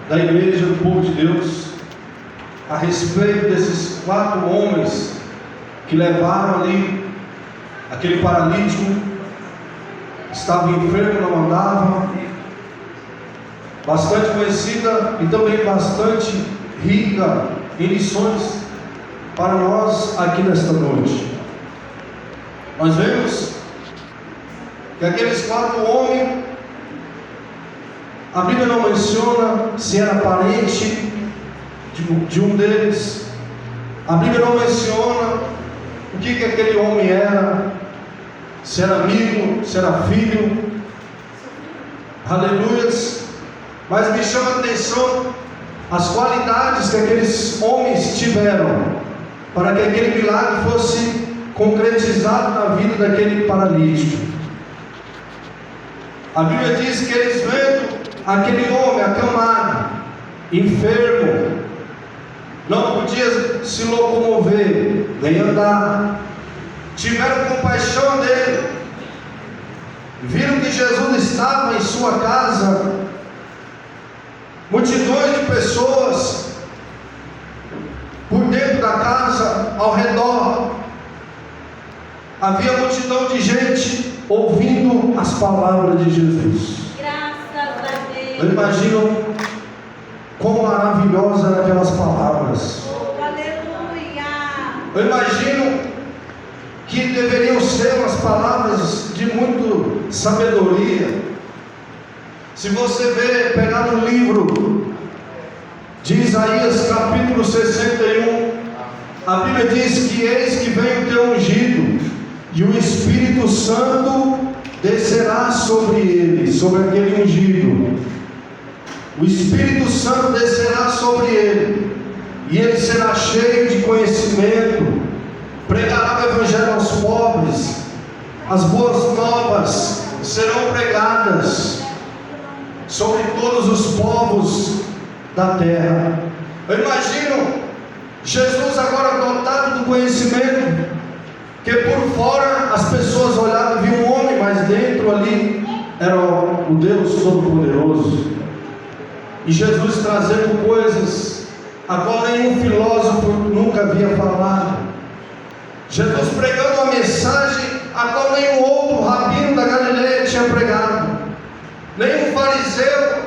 da igreja, do povo de Deus, a respeito desses 4 homens que levaram ali aquele paralítico, estava enfermo, não andava, bastante conhecida e também bastante rica em lições para nós aqui nesta noite. Nós vemos que aqueles 4 homens, a Bíblia não menciona se era parente de um deles, a Bíblia não menciona o que aquele homem era, se era amigo, se era filho, aleluias, mas me chama a atenção as qualidades que aqueles homens tiveram para que aquele milagre fosse concretizado na vida daquele paralítico. A Bíblia diz que eles vendo aquele homem acamado, enfermo, não podia se locomover, nem andar, tiveram compaixão dele, viram que Jesus estava em sua casa, multidões de pessoas por dentro da casa, ao redor, havia multidão de gente ouvindo as palavras de Jesus. Graças a Deus. Eu imagino quão maravilhosas eram aquelas palavras. Oh, aleluia. Eu imagino que deveriam ser umas palavras de muito sabedoria. Se você pegar no livro de Isaías capítulo 61, a Bíblia diz que eis que vem o teu ungido, e o Espírito Santo descerá sobre ele, sobre aquele ungido. O Espírito Santo descerá sobre ele, e ele será cheio de conhecimento, pregará o Evangelho aos pobres, as boas novas serão pregadas sobre todos os povos da terra. Eu imagino Jesus agora dotado do conhecimento, que por fora as pessoas olhavam e viam um homem, mas dentro ali era o Deus Todo-Poderoso. E Jesus trazendo coisas a qual nenhum filósofo nunca havia falado. Jesus pregando uma mensagem a qual nenhum outro rabino da Galileia tinha pregado. Nenhum fariseu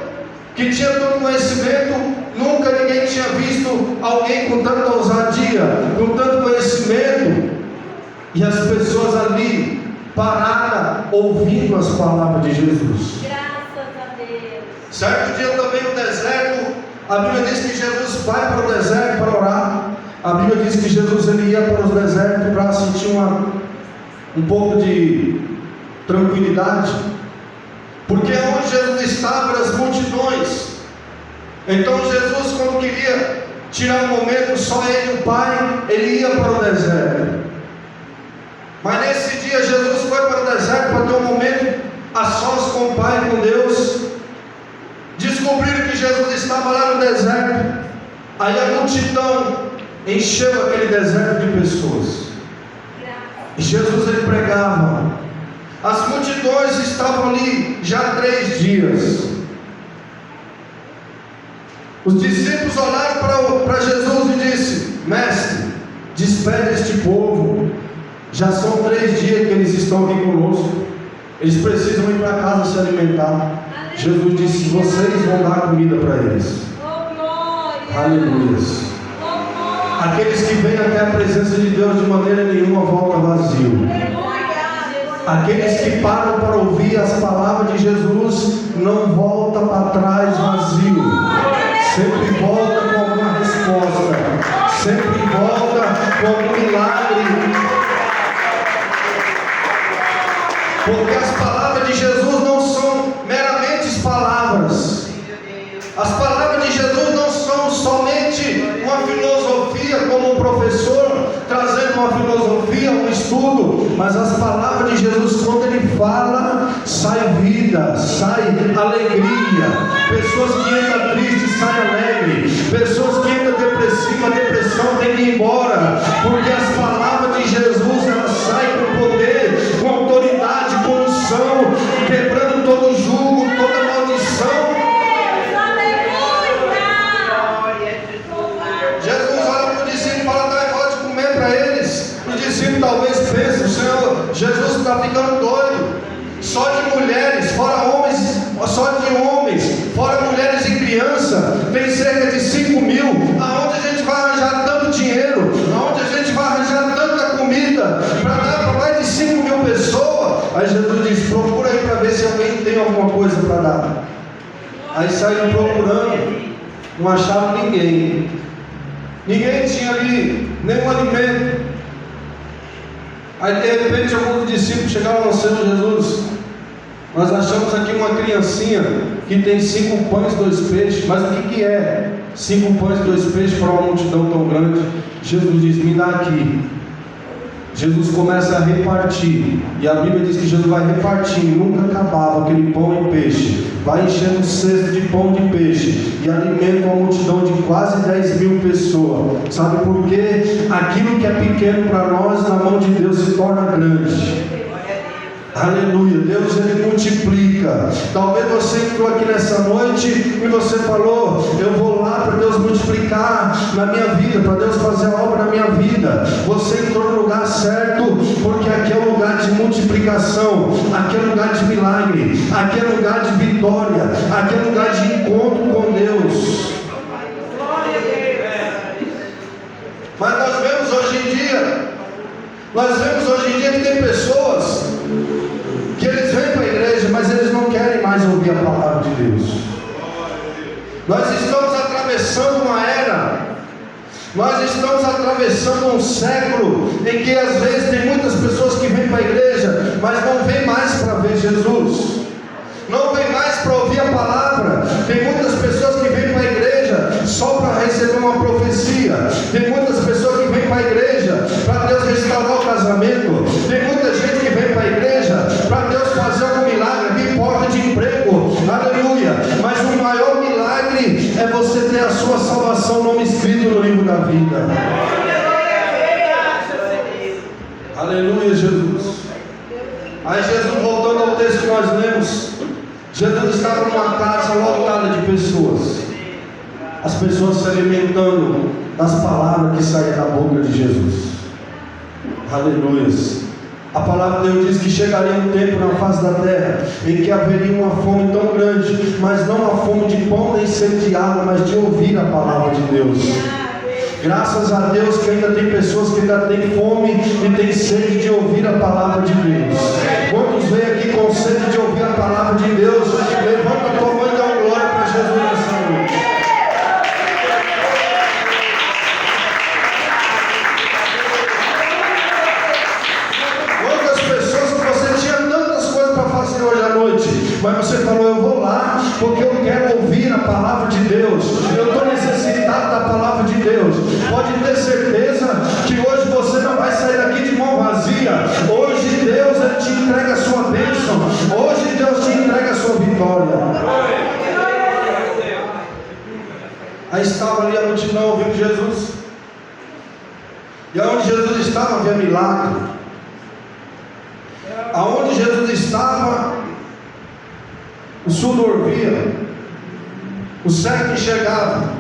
que tinha todo conhecimento, nunca ninguém tinha visto alguém com tanta ousadia, com tanto conhecimento. E as pessoas ali paradas ouvindo as palavras de Jesus. Graças a Deus. Certo dia também no deserto, a Bíblia diz que Jesus vai para o deserto para orar. A Bíblia diz que Jesus ele ia para os desertos para sentir um pouco de tranquilidade, porque onde Jesus estava eram as multidões. Então Jesus, quando queria tirar um momento só ele e o Pai, ele ia para o deserto. Mas nesse dia Jesus foi para o deserto para ter um momento a sós com o Pai e com Deus. Descobriram que Jesus estava lá no deserto. Aí a multidão encheu aquele deserto de pessoas. E Jesus ele pregava. As multidões estavam ali já há 3 dias. Os discípulos olharam para Jesus e disse: Mestre, despede este povo. Já são 3 dias que eles estão aqui conosco. Eles precisam ir para casa se alimentar. Jesus disse: vocês vão dar comida para eles. Aleluia. Aqueles que vêm até a presença de Deus de maneira nenhuma voltam vazio. Aqueles que param para ouvir as palavras de Jesus não voltam para trás vazio. Sempre volta com alguma resposta. Sempre volta com algum milagre. Porque as palavras de Jesus não são meramente palavras. As palavras de Jesus não são somente uma filosofia, como um professor trazendo uma filosofia, um estudo. Mas as palavras de Jesus, quando ele fala, sai vida, sai alegria. Pessoas que entram tristes saem alegres. Pessoas que entram depressivas, a depressão tem que ir embora. Porque as palavras de Jesus, elas saem com poder, com autoridade, com unção, quebrando todo jugo, toda maldição. está ficando doido. Só de mulheres, fora homens, só de homens, fora mulheres e criança, tem cerca de 5 mil. Aonde a gente vai arranjar tanto dinheiro? Aonde a gente vai arranjar tanta comida para dar para mais de 5 mil pessoas? Aí Jesus diz: procura aí para ver se alguém tem alguma coisa para dar. Aí saíram procurando, não acharam ninguém. Ninguém tinha ali nenhum alimento. Aí de repente alguns discípulos chegaram ao Senhor Jesus: nós achamos aqui uma criancinha que tem 5 pães e 2 peixes. Mas o que é 5 pães e 2 peixes para uma multidão tão grande? Jesus diz: me dá aqui. Jesus começa a repartir, e a Bíblia diz que Jesus vai repartindo, nunca acabava aquele pão e peixe, vai enchendo o cesto de pão e de peixe, e alimenta uma multidão de quase 10 mil pessoas. Sabe por quê? Aquilo que é pequeno para nós, na mão de Deus se torna grande. Aleluia, Deus ele multiplica. Talvez você entrou aqui nessa noite e você falou: eu vou lá para Deus multiplicar na minha vida, para Deus fazer a obra na minha vida. Você entrou no lugar certo, porque aqui é um lugar de multiplicação, aqui é um lugar de milagre, aqui é um lugar de vitória, aqui é um lugar de encontro com Deus. Mas nós vemos hoje em dia que tem pessoas que eles vêm para a igreja, mas eles não querem mais ouvir a palavra de Deus. Nós estamos atravessando uma era, nós estamos atravessando um século em que às vezes tem muitas pessoas que vêm para a igreja, mas não vêm mais para ver Jesus, não vêm mais para ouvir a palavra. Tem muitas pessoas que vêm para a igreja só para receber uma profecia. Tem muitas pessoas que vêm para a igreja para Deus restaurar o casamento. Tem muita gente que vem para a igreja para Deus fazer algum milagre, que porta de emprego, aleluia. Mas o maior milagre é você ter a sua salvação, nome escrito no livro da vida. Aleluia, Jesus. Aí Jesus, voltando ao texto que nós lemos, Jesus estava numa casa lotada de pessoas, as pessoas se alimentando das palavras que saíam da boca de Jesus. Aleluia. A palavra de Deus diz que chegaria um tempo na face da terra em que haveria uma fome tão grande, mas não a fome de pão nem sede de água, mas de ouvir a palavra de Deus. Graças a Deus que ainda tem pessoas que ainda têm fome e têm sede de ouvir a palavra de Deus. Quantos vêm aqui com sede de ouvir a palavra de Deus? Levanta a tua mão e dá uma glória para Jesus nessa noite. Quantas pessoas que você tinha tantas coisas para fazer hoje à noite, mas você falou: eu vou lá porque eu quero ouvir a palavra de Deus, eu estou necessitado da palavra de Deus. Pode ter certeza que hoje você não vai sair daqui de mão vazia. Hoje Deus ele te entrega a sua bênção, hoje Deus te entrega a sua vitória. Aí estava ali a multidão ouvindo Jesus, e aonde Jesus estava havia milagre. Aonde Jesus estava, o surdo ouvia, o cego enxergava,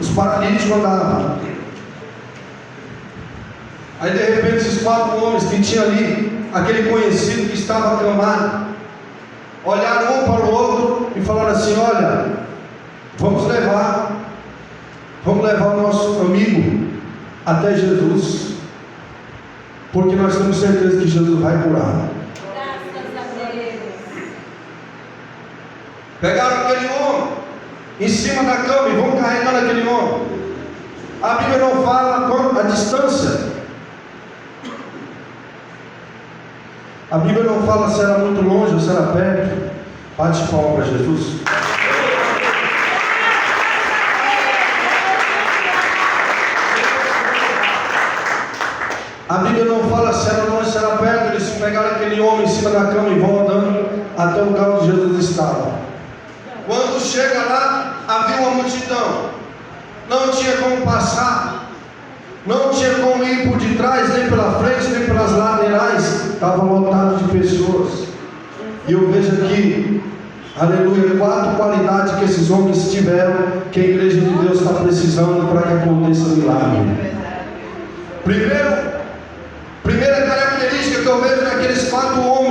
os paralíticos andavam. Aí de repente esses 4 homens que tinha ali, aquele conhecido que estava acamado, olharam um para o outro e falaram assim: olha, vamos levar o nosso amigo até Jesus, porque nós temos certeza que Jesus vai curar. Pegaram aquele homem em cima da cama e vão carregando aquele homem. A Bíblia não fala a distância. A Bíblia não fala se era muito longe ou se era perto. Bate palma para Jesus. A Bíblia não fala se era longe ou se era perto. Eles pegaram aquele homem em cima da cama e vão andando até o lugar onde Jesus estava. Quando chega lá, havia uma multidão, não tinha como passar, não tinha como ir por detrás, nem pela frente, nem pelas laterais, estava lotado de pessoas. E eu vejo aqui, aleluia, 4 qualidades que esses homens tiveram, que a igreja de Deus está precisando para que aconteça o milagre. Primeira característica que eu vejo naqueles 4 homens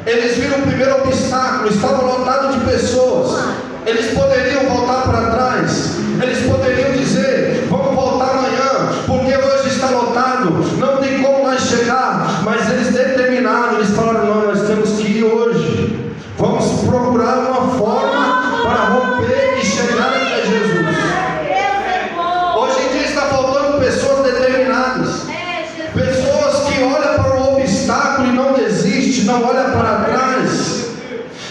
Eles viram o primeiro obstáculo, estava lotado de pessoas. Eles poderiam voltar para trás, eles poderiam dizer: vamos voltar amanhã, porque hoje está lotado, não tem como mais chegar. Mas eles determinaram, eles falaram: não, nós temos que ir hoje, vamos procurar uma forma para romper e chegar até Jesus. Hoje em dia está faltando pessoas determinadas, pessoas que olham para o obstáculo e não desistem, não olham para trás.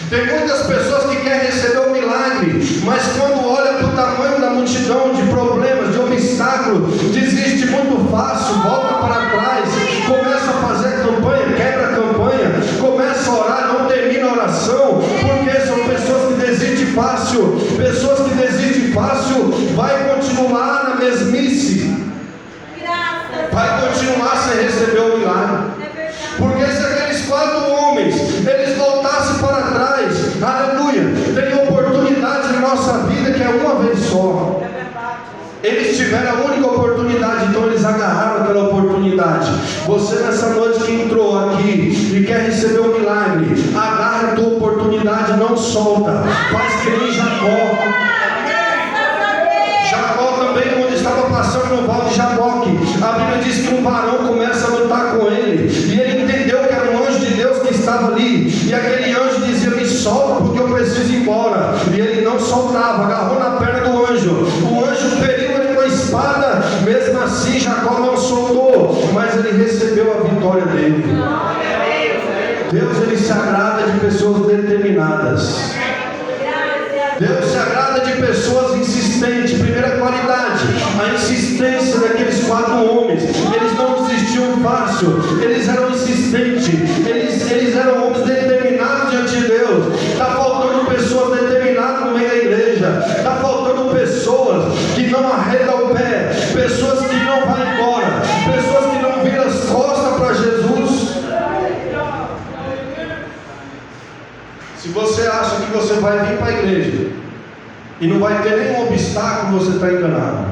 Tem muitas pessoas que querem receber o milagre, mas quando olha para o tamanho da multidão de problemas, de obstáculos, desiste muito fácil, volta para trás, começa a fazer campanha, quebra a campanha, começa a orar, não termina a oração, porque são pessoas que desistem fácil. Pessoas que desistem fácil vai continuar na mesmice, vai continuar sem receber o milagre. Porque se aqueles 4 homens, eles voltassem para trás, aleluia, tem oportunidade na nossa vida que é uma vez só. Eles tiveram a única oportunidade, então eles agarraram aquela oportunidade. Você nessa noite que entrou aqui e quer receber um milagre, agarra a tua oportunidade, não solta, faz que nem Jacó. Jacó também, quando estava passando no Val de Jaboque, a Bíblia diz que um varão começa a lutar com ele, e ele entendeu que era um anjo de Deus que estava ali, e aquele anjo dizia: me solta porque eu preciso ir embora, e ele não soltava, agarrou na perna do anjo, o anjo feriu ele com a espada, mesmo assim Jacó não soltou, mas ele recebeu a vitória dele. Deus, ele se agrada de pessoas determinadas. Deus se agrada de pessoas insistentes. Primeira qualidade, a insistência daqueles 4 homens. Eles não desistiam fácil, eles eram insistentes, eles eram homens determinados diante de Deus. Está faltando pessoas determinadas no meio da igreja, está faltando pessoas que não arredam o pé, pessoas que não vão embora, pessoas que não viram as costas para Jesus. Se você acha que você vai vir para a igreja e não vai ter nenhum obstáculo, você está enganado.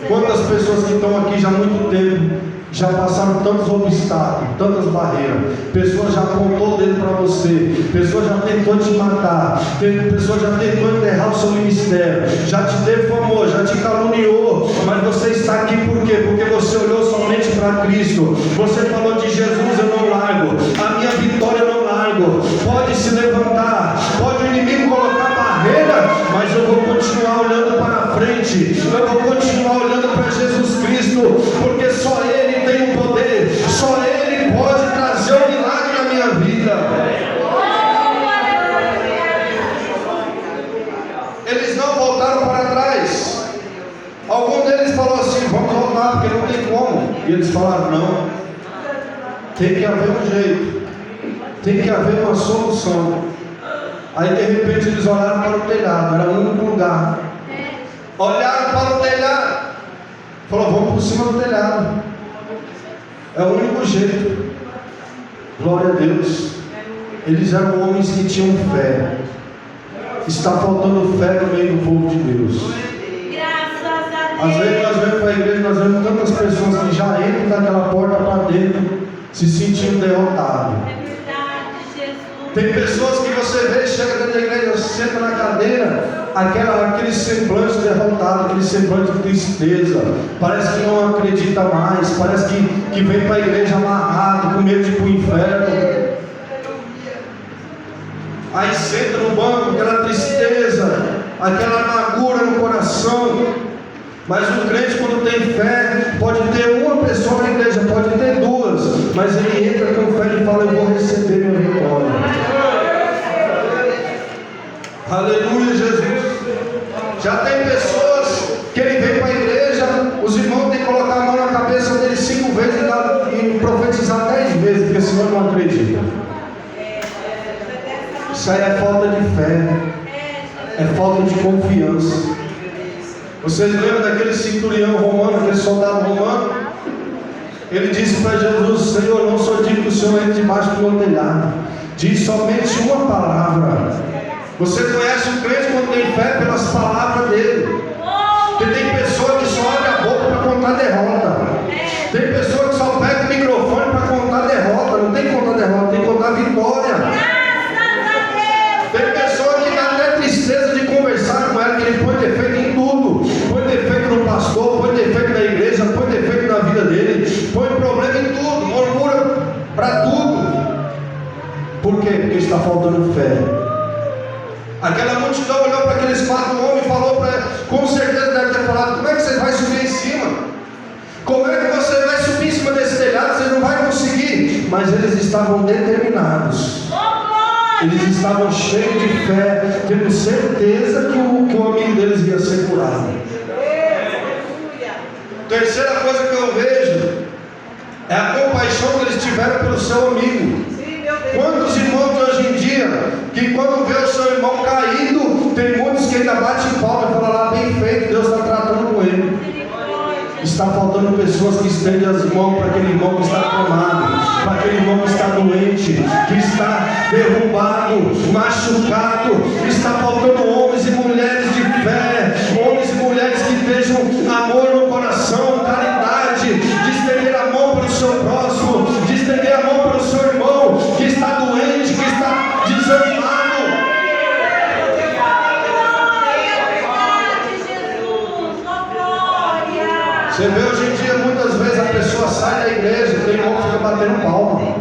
Quantas pessoas que estão aqui já há muito tempo, já passaram tantos obstáculos, tantas barreiras, pessoas já apontou o dedo para você, pessoas já tentou te matar, pessoas já tentou enterrar o seu ministério, já te defamou, já te caluniou, mas você está aqui por quê? Porque você olhou somente para Cristo, você falou: de Jesus eu não largo, a minha vitória eu não largo. Pode se levantar, pode o inimigo colocar barreira, mas eu vou continuar olhando para frente, eu vou continuar olhando para Jesus Cristo, porque só Ele tem o poder, só Ele pode trazer um milagre na minha vida. Eles não voltaram para trás. Algum deles falou assim: vamos voltar porque não tem como. E eles falaram: não, tem que haver um jeito, tem que haver uma solução. Aí de repente eles olharam para o telhado, era o único lugar. Olharam para o telhado, falou: vamos por cima do telhado, é o único jeito. Glória a Deus. Eles eram homens que tinham fé. Está faltando fé no meio do povo de Deus. Às vezes nós vemos para a igreja, nós vemos tantas pessoas que já entram daquela porta para dentro se sentindo derrotados. Tem pessoas que você vê, chega dentro da igreja, senta na cadeira, aquele semblante derrotado, aquele semblante de tristeza, parece que não acredita mais, parece que vem para a igreja amarrado, com medo de ir para o inferno. Aí senta no banco, aquela tristeza, aquela amargura no coração. Mas o crente, quando tem fé, pode ter uma pessoa na igreja, pode ter 2, mas ele entra com fé e fala: eu vou receber minha vitória. Aleluia, Jesus. Já tem pessoas que ele vem para a igreja, os irmãos têm que colocar a mão na cabeça dele 5 vezes e profetizar 10 vezes, porque senão não acredita. Isso aí é falta de fé, é falta de confiança. Vocês lembram daquele centurião romano, aquele soldado romano? Ele disse para Jesus: Senhor, não sou digno que o Senhor entre debaixo do meu telhado, diz somente uma palavra. Você conhece o crente quando tem fé pelas palavras dele. Porque tem pessoa que só abre a boca para contar derrota. Tem pessoa que só pega o microfone para contar derrota. Não tem que contar derrota, tem que contar vitória. multidão olhou para aqueles 4 homens e falou para, com certeza deve ter falado: como é que você vai subir em cima? Como é que você vai subir em cima desse telhado? Você não vai conseguir. Mas eles estavam determinados. Eles estavam cheios de fé, tendo certeza que o amigo deles ia ser curado. Terceira coisa que eu vejo é a compaixão que eles tiveram pelo seu amigo. Quantos irmãos de hoje em dia, que quando vê o seu irmão caído, tem muitos que ainda batem palma e falam lá: bem feito, Deus está tratando com ele. Está faltando pessoas que estendem as mãos para aquele irmão que está tomado, para aquele irmão que está doente, que está derrubado, machucado. Está faltando homens e mulheres de fé, homens e mulheres que vejam amor no coração, caridade, de estender a mão para o seu próximo, de estender a mão para o seu irmão que está doente, que está desanimado. Você vê hoje em dia, muitas vezes a pessoa sai da igreja, tem irmão que fica batendo palma.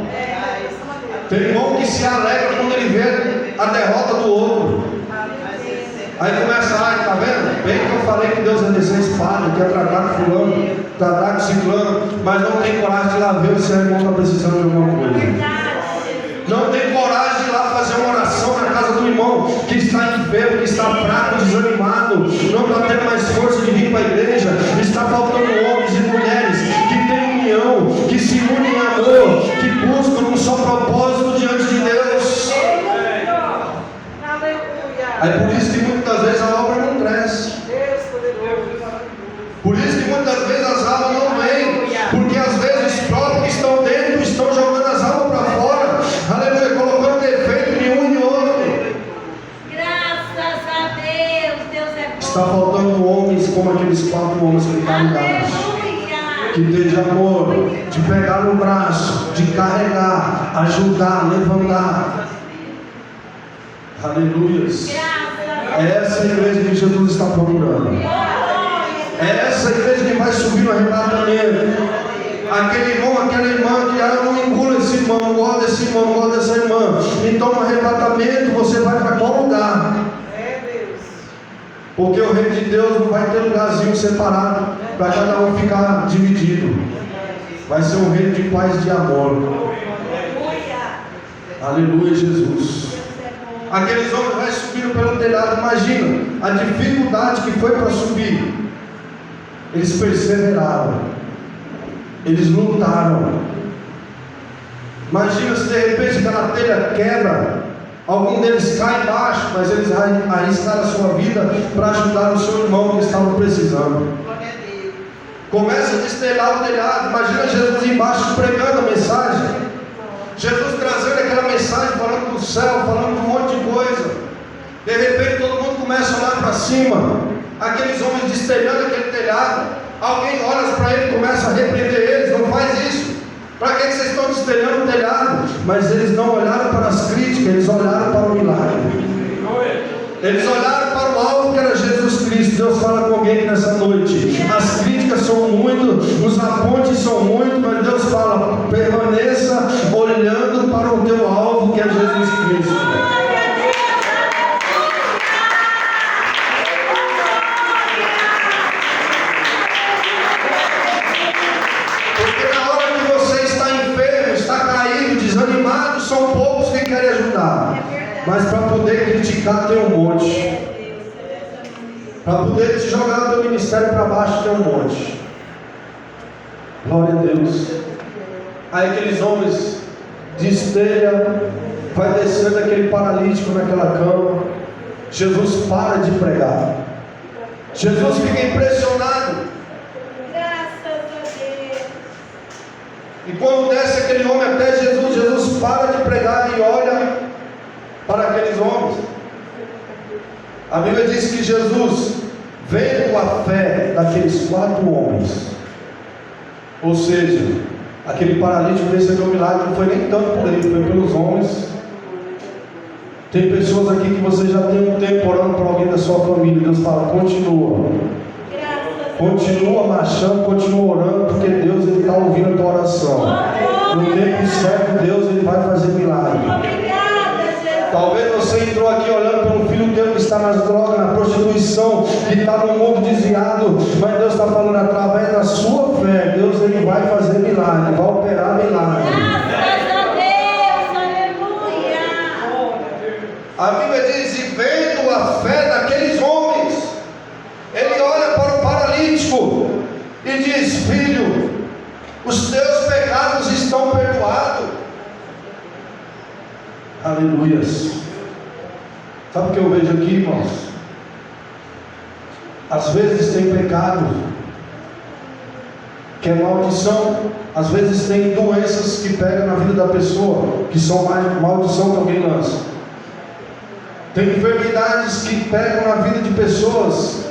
Tem irmão que se alegra quando ele vê a derrota do outro. Aí começa: ai, tá vendo? Bem que eu falei que Deus ia descer a espada, que ia tratar com fulano, tratar com ciclano, mas não tem coragem de ir lá ver se o irmão está precisando de alguma coisa. Não tem coragem de ir lá fazer uma oração na casa do irmão que está enfermo, que está fraco, desanimado, não está tendo mais força de vir para a igreja. Está faltando homens e mulheres que têm união, que se unem em amor, que buscam um só propósito diante de Deus. Aí por isso que muitas vezes a obra não cresce. Por isso que muitas vezes as almas não vêm, porque às vezes os próprios que estão dentro estão jogando as almas para fora. Aleluia, colocando defeito em um e outro. Graças a Deus, Deus é bom. Está faltando homens como aqueles 4 homens que carregaram, que teve amor, de pegar no braço, de carregar, ajudar, levantar. Aleluias. É essa igreja que Jesus está procurando. É essa igreja que vai subir no arrebatamento. Aquele irmão, aquela irmã que eu não engulo esse irmão, não gosto desse irmão, não gosto dessa irmã. Então no arrebatamento você vai para qual lugar? Porque o reino de Deus não vai ter lugarzinho separado para cada um ficar dividido. Vai ser um reino de paz e de amor. Aleluia, Jesus. Aqueles homens vai subindo pelo telhado. Imagina a dificuldade que foi para subir. Eles perseveraram. Eles lutaram. Imagina se de repente aquela telha quebra, algum deles cai embaixo, mas eles arriscaram a sua vida para ajudar o seu irmão que estava precisando. Começa a destelhar o telhado. Imagina Jesus embaixo pregando a mensagem, Jesus trazendo aquela mensagem, falando do céu, falando um monte de coisa. De repente todo mundo começa a olhar para cima, aqueles homens destelhando aquele telhado. Alguém olha para ele e começa a repreender eles: não faz isso, para que vocês estão destelhando o telhado? Mas eles não olharam para as críticas, eles olharam para o milagre. Eles olharam para o alvo que era Jesus Cristo. Deus fala com alguém nessa noite. As críticas são muito, os apontes são muito, mas Deus fala: permaneça olhando para o teu alvo que é Jesus Cristo. São poucos que querem ajudar, mas para poder criticar tem um monte. Para poder te jogar o teu ministério para baixo tem um monte. Glória a Deus. Aí aqueles homens destelham, vai descendo aquele paralítico naquela cama. Jesus para de pregar. Jesus fica impressionado. E quando desce aquele homem até Jesus, Jesus para de pregar e olha para aqueles homens. A Bíblia diz que Jesus, vendo a fé daqueles 4 homens, ou seja, aquele paralítico recebeu o milagre, não foi nem tanto por ele, foi pelos homens. Tem pessoas aqui que você já tem um tempo orando por alguém da sua família. Deus fala: continua. Continua marchando, continua orando, porque Deus está ouvindo a tua oração. No tempo certo, Deus vai fazer milagre. Talvez você entrou aqui olhando pelo filho teu que está nas drogas, na prostituição, que está no mundo desviado, mas Deus está falando, através da sua fé, Deus ele vai fazer milagre, vai operar milagre. Graças a Deus, aleluia. A Bíblia diz, e vendo a fé daqueles homens, ele olha para o paralítico e diz, filho, os teus pecados estão perdoados. Aleluias. Sabe o que eu vejo aqui, irmãos? Às vezes tem pecado que é maldição. Às vezes tem doenças que pegam na vida da pessoa, que são mais maldição que alguém lança. Tem enfermidades que pegam na vida de pessoas,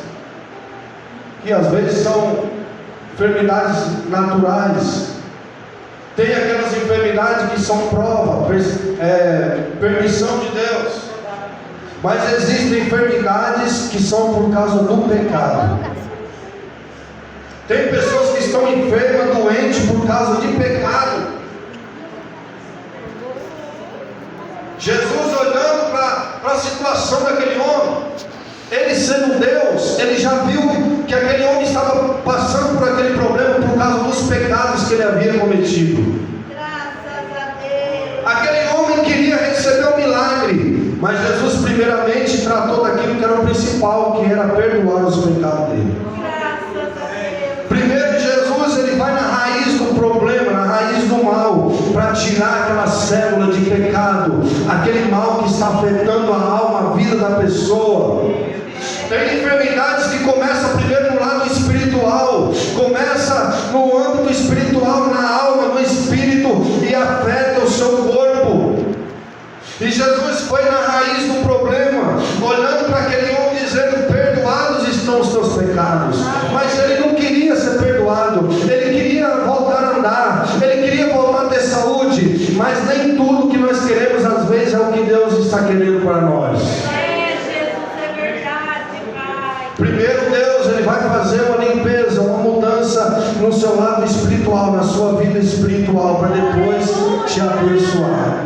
que às vezes são enfermidades naturais. Tem aquelas enfermidades que são prova, permissão de Deus. Mas existem enfermidades que são por causa do pecado. Tem pessoas que estão enfermas, doentes por causa de pecado. Jesus olhando para a situação daquele homem, ele sendo Deus, ele já viu que aquele homem estava passando por aquele problema por causa dos pecados que ele havia cometido. Graças a Deus. Aquele homem queria receber um milagre, mas Jesus primeiramente tratou daquilo que era o principal, que era perdoar os pecados dele. Graças a Deus. Primeiro Jesus ele vai na raiz do problema, na raiz do mal, para tirar aquela célula de pecado, aquele mal que está afetando a alma, a vida da pessoa. Tem enfermidades que começam primeiro no lado espiritual, começa no âmbito espiritual, na alma, no espírito, e afeta o seu corpo. E Jesus foi na raiz do problema, olhando para aquele homem dizendo, perdoados estão os teus pecados. Mas ele não queria ser perdoado, ele queria voltar a andar, ele queria voltar a ter saúde. Mas nem tudo que nós queremos às vezes é o que Deus está querendo para nós. Primeiro Deus ele vai fazer uma limpeza, uma mudança no seu lado espiritual, na sua vida espiritual, para depois te abençoar.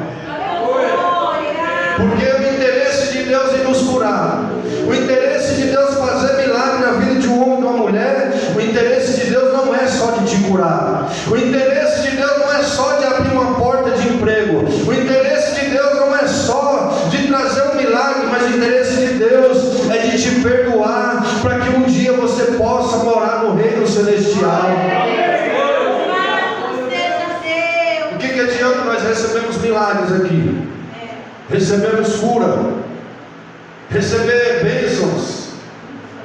Porque o interesse de Deus em nos curar, o interesse de Deus fazer milagre na vida de um homem e de uma mulher, o interesse de Deus não é só de te curar, o interesse de Deus não é só de abrir uma porta de emprego, o interesse de Deus não é só de trazer um milagre, mas o interesse de Deus é de te perdoar, para que um dia você possa morar no reino celestial. O que adianta nós recebemos milagres aqui? Recebemos cura, receber bênçãos,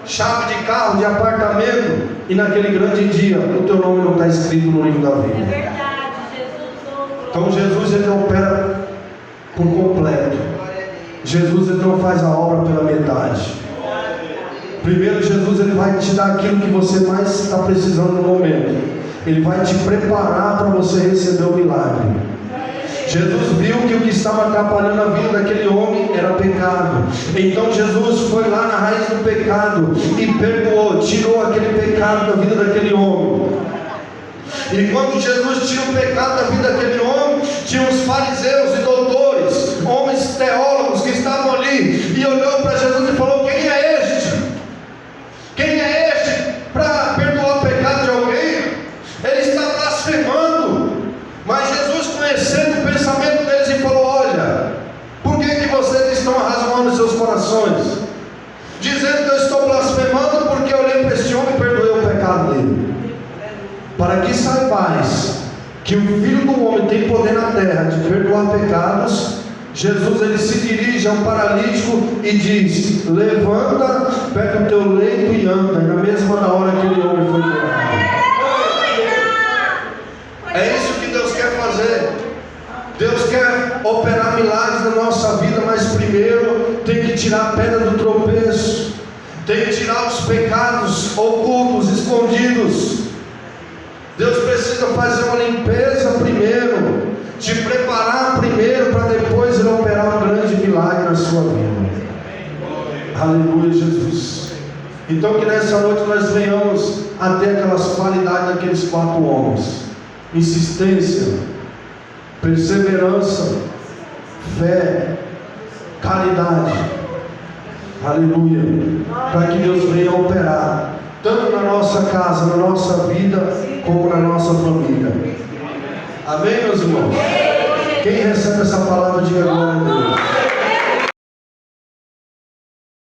chave de carro, de apartamento, e naquele grande dia o teu nome não está escrito no livro da vida. É verdade, Jesus. Então Jesus ele opera por completo. Jesus ele não faz a obra pela metade. Primeiro Jesus ele vai te dar aquilo que você mais está precisando no momento. Ele vai te preparar para você receber o milagre. Jesus viu que o que estava atrapalhando a vida daquele homem era pecado. Então Jesus foi lá na raiz do pecado e perdoou, tirou aquele pecado da vida daquele homem. E quando Jesus tira o pecado da vida daquele homem, tinha os fariseus e doutores, homens teólogos que estavam ali, e olhou para Jesus e falou: quem é este? Quem é este para perdoar o pecado de alguém? Ele está blasfemando. Mas Jesus, conhecendo o pensamento deles, e falou: olha, por que vocês estão arrasando os seus corações? Dizendo que eu estou blasfemando porque eu olhei para esse homem e perdoei o pecado dele. Para que saibais que o Filho do Homem tem poder na terra de perdoar pecados, Jesus ele se dirige a um paralítico e diz: levanta, pega o teu leito e anda. E na mesma hora aquele homem foi curado. É isso que Deus quer fazer. Deus quer operar milagres na nossa vida, mas primeiro tem que tirar a pedra do tropeço, tem que tirar os pecados ocultos, escondidos. Deus precisa fazer uma limpeza primeiro, te preparar primeiro, para depois ele operar um grande milagre na sua vida. Aleluia, Jesus. Então que nessa noite nós venhamos a ter aquelas qualidades daqueles 4 homens: insistência, perseverança, fé, caridade. Aleluia. Para que Deus venha operar, tanto na nossa casa, na nossa vida, como na nossa família. Amém, meus irmãos? Quem recebe essa palavra, diga glória a Deus.